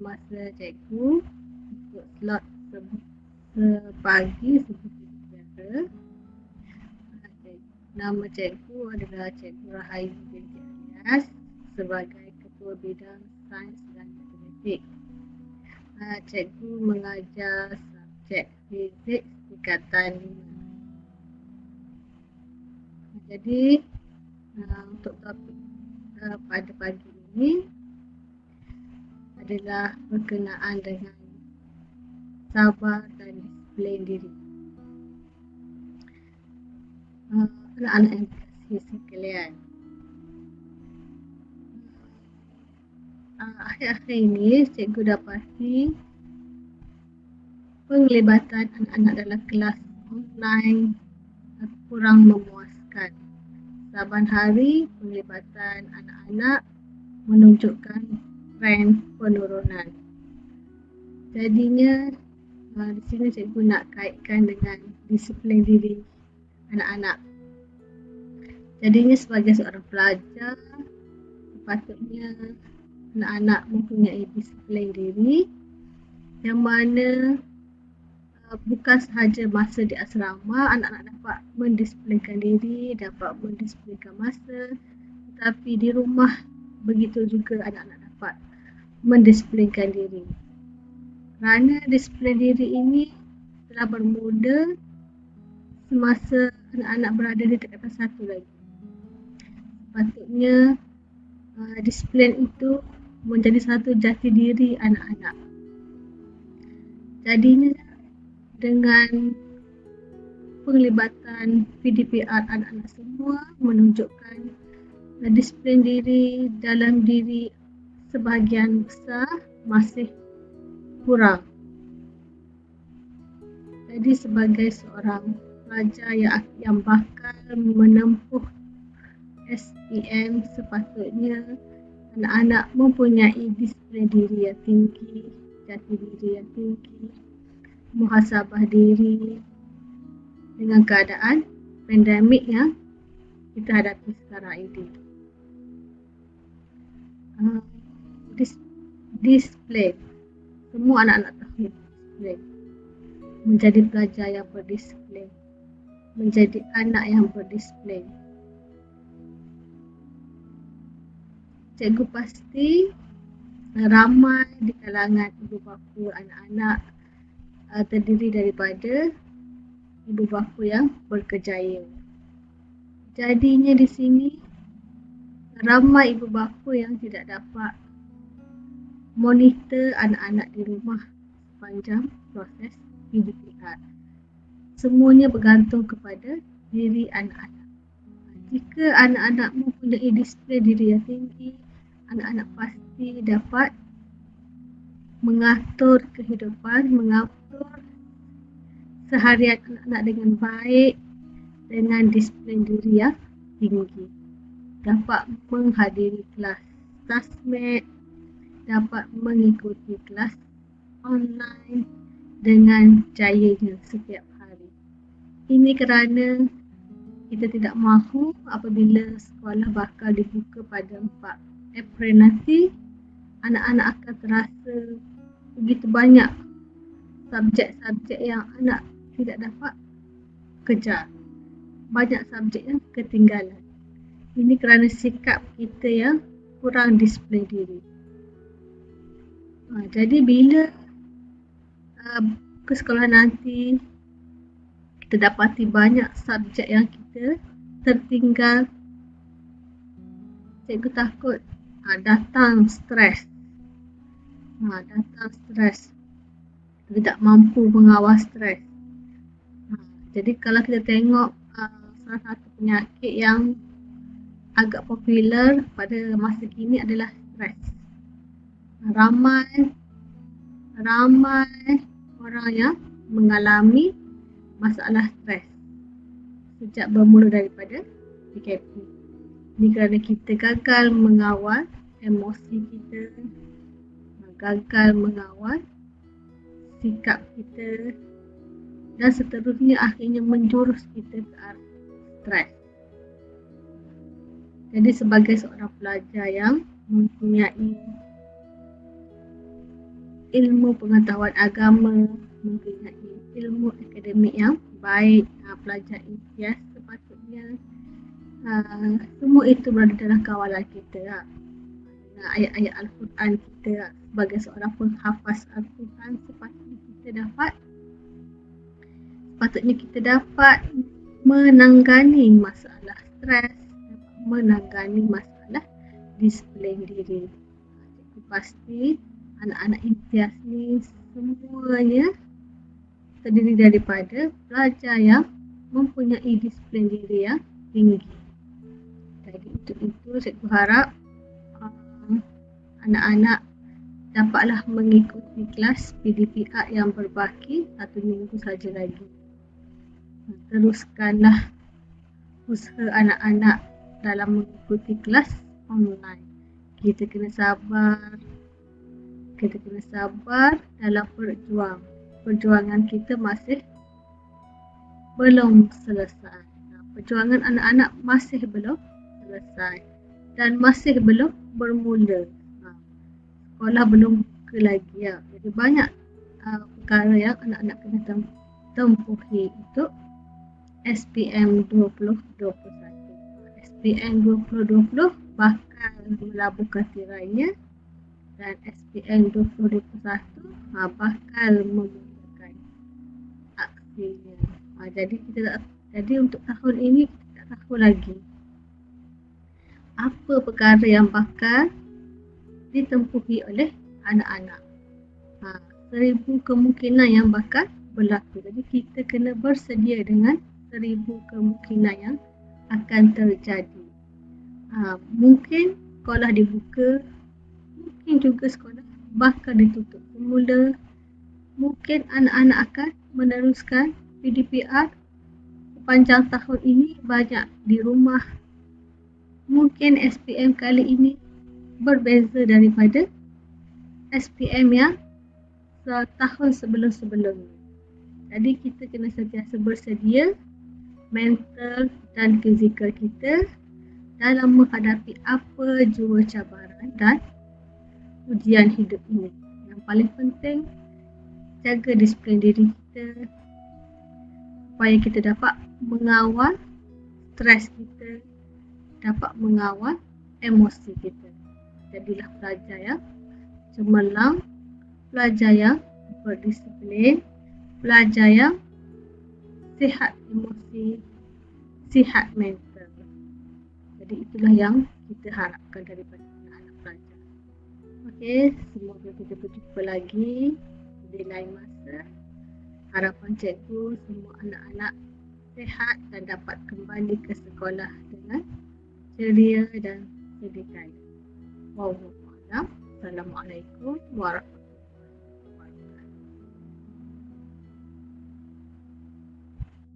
masa cikgu untuk slot sepagi seperti biasa. Nama cikgu adalah Cikgu Rahayu binti Alias sebagai Ketua Bidang Sains dan Matematik. Cikgu mengajar subjek fizik tingkatan 5. Jadi untuk topik pada pagi ini adalah berkenaan dengan sabar dan disiplin diri. Anak-anak yang dikasihi sekalian, akhir-akhir ini cikgu dapati penglibatan anak-anak dalam kelas online kurang memuaskan. Saban hari penglibatan anak-anak menunjukkan trend penurunan. Jadinya di sini cikgu nak kaitkan dengan disiplin diri anak-anak. Jadinya sebagai seorang pelajar, sepatutnya anak-anak mempunyai disiplin diri yang mana bukan sahaja masa di asrama anak-anak dapat mendisiplinkan diri, dapat mendisiplinkan masa, tetapi di rumah begitu juga anak-anak dapat mendisiplinkan diri. Kerana disiplin diri ini telah bermula semasa anak-anak berada di tingkatan 1 lagi. Sepatutnya disiplin itu menjadi satu jati diri anak-anak. Jadinya dengan penglibatan PDPR anak-anak semua menunjukkan disiplin diri dalam diri sebahagian besar masih kurang. Jadi sebagai seorang pelajar yang bakal menempuh SPM, sepatutnya anak-anak mempunyai disiplin diri yang tinggi, jati diri yang tinggi, muhasabah diri dengan keadaan pandemik yang kita hadapi sekarang ini. Disiplin. Semua anak-anak tahu disiplin. Menjadi pelajar yang berdisiplin. Menjadi anak yang berdisiplin. Cikgu pasti ramai di kalangan ibu bapa anak-anak terdiri daripada ibu bapa yang berkejaya. Jadinya di sini ramai ibu bapa yang tidak dapat monitor anak-anak di rumah sepanjang proses PDPR. Semuanya bergantung kepada diri anak-anak. Jika anak-anak mempunyai disiplin diri yang tinggi, anak-anak pasti dapat mengatur kehidupan, mengatur seharian anak-anak dengan baik, dengan disiplin diri yang tinggi. Dapat menghadiri kelas tasmed, dapat mengikuti kelas online dengan jayanya setiap hari. Ini kerana kita tidak mahu apabila sekolah bakal dibuka pada 4 April nanti, anak-anak akan terasa begitu banyak subjek-subjek yang anak tidak dapat kejar. Banyak subjek yang ketinggalan. Ini kerana sikap kita yang kurang disiplin diri. Jadi bila ke sekolah nanti, kita dapati banyak subjek yang kita tertinggal. Cikgu takut datang stres. Tidak mampu mengawal stres. Jadi kalau kita tengok salah satu penyakit yang agak popular pada masa kini adalah stres. Ramai orang yang mengalami masalah stres sejak bermula daripada PKP. Ini kerana kita gagal mengawal emosi kita, gagal mengawal sikap kita, dan seterusnya akhirnya menjurus kita ke arah stres. Jadi sebagai seorang pelajar yang mempunyai ilmu pengetahuan agama, mempunyai ilmu akademik yang baik. Pelajar imtiaz sepatutnya semua itu berada dalam kawalan kita. Ayat-ayat Al-Quran kita sebagai seorang penghafaz Al-Quran sepatutnya kita dapat menangani masalah stres, menangani masalah disiplin diri. Jadi pasti anak-anak imtiaz ni semuanya terdiri daripada pelajar yang mempunyai disiplin diri yang tinggi. Jadi untuk itu cikgu harap anak-anak dapatlah mengikuti kelas PDPR yang berbaki 1 minggu saja lagi. Teruskanlah usaha anak-anak dalam mengikuti kelas online. Kita kena sabar dalam perjuangan kita masih belum selesai. Perjuangan anak-anak masih belum selesai dan masih belum bermula. Sekolah belum buka lagi ya. Jadi banyak perkara yang anak-anak kena tempuhi untuk SPM 2021. SPM 2020 bakal melabuhkan tirainya dan SPM 2021 bakal memulakan aksinya. Jadi untuk tahun ini kita tak tahu lagi apa perkara yang bakal ditempuhi oleh anak-anak. 1000 kemungkinan yang bakal berlaku. Jadi kita kena bersedia dengan 1000 kemungkinan yang akan terjadi. Mungkin sekolah dibuka, mungkin juga sekolah bakal ditutup semula. Mungkin anak-anak akan meneruskan PDPR sepanjang tahun ini banyak di rumah. Mungkin SPM kali ini berbeza daripada SPM yang setahun sebelum-sebelumnya. Jadi kita kena sentiasa bersedia mental dan fizikal kita dalam menghadapi apa jua cabaran dan ujian hidup ini. Yang paling penting, jaga disiplin diri kita supaya kita dapat mengawal stres kita, dapat mengawal emosi kita. Jadilah pelajar yang cemerlang, pelajar yang berdisiplin, pelajar yang sihat emosi, sihat mental. Jadi itulah yang kita harapkan daripada anak-anak pelajar. Okey, semoga kita berjumpa lagi di lain masa. Harapan cikgu semua anak-anak sihat dan dapat kembali ke sekolah dengan ceria dan sedia kala. Wallahualam. Assalamualaikum warahmatullahi wabarakatuh.